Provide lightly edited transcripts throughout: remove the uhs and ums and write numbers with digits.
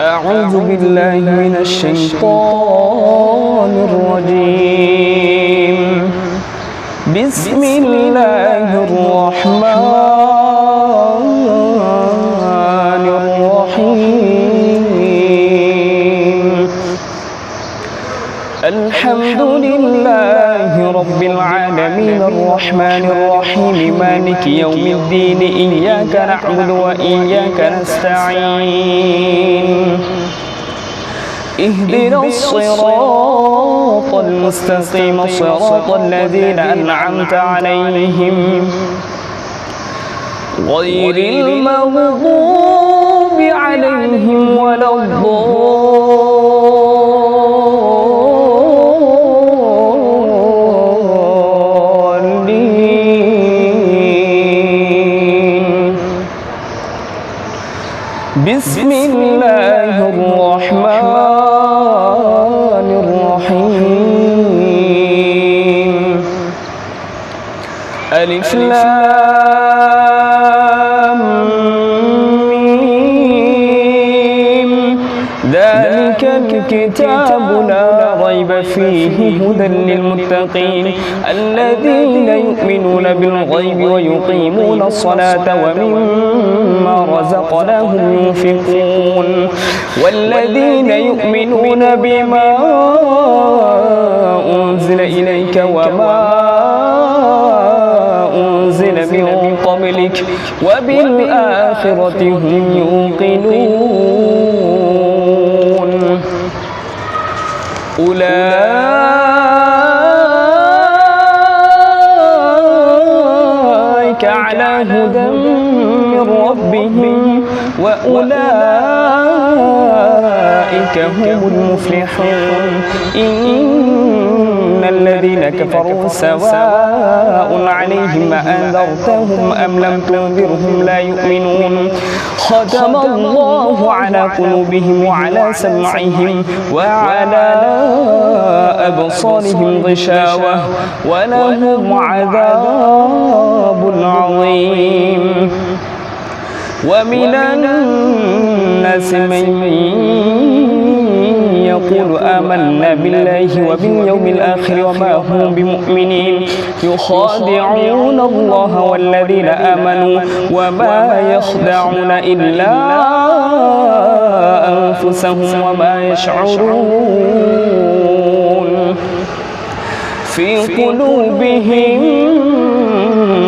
أعوذ بالله من الشيطان الرجيم. بسم الله الرحمن الرحيم. الحمد لله رب العالمين الرحمن الرحيم مالك يوم الدين إياك نعبد وإياك نستعين. اهدنا الصراط المستقيم صراط الذين أنعمت عليهم غير المغضوب عليهم ولا الضالين. بسم الله الرحمن الرحيم. ألف لام ميم. ذلك الكتاب لا ريب فيه هدى للمتقين الذين يؤمنون بالغيب ويقيمون الصلاة ومما رزقناهم ينفقون والذين يؤمنون بما أنزل إليك وما أنزل من قبلك وبالآخرة هم يوقنون. أولئك على هدى من ربهم وأولئك هم المفلحون. إن الذين كفروا سواء عليهم أأنذرتهم أم لم تنذرهم لا يؤمنون. ختم الله على قلوبهم وعلى سمعهم وعلى أبصارهم غشاوة ولهم عذاب عظيم. ومن الناس من يقول آمنا بالله وباليوم الآخر وما هم بمؤمنين يخادعون الله والذين آمنوا وما يخدعون إلا أنفسهم وما يشعرون. في قلوبهم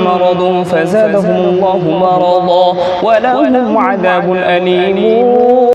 مرض فزادهم الله مرضا ولهم عذاب أليم.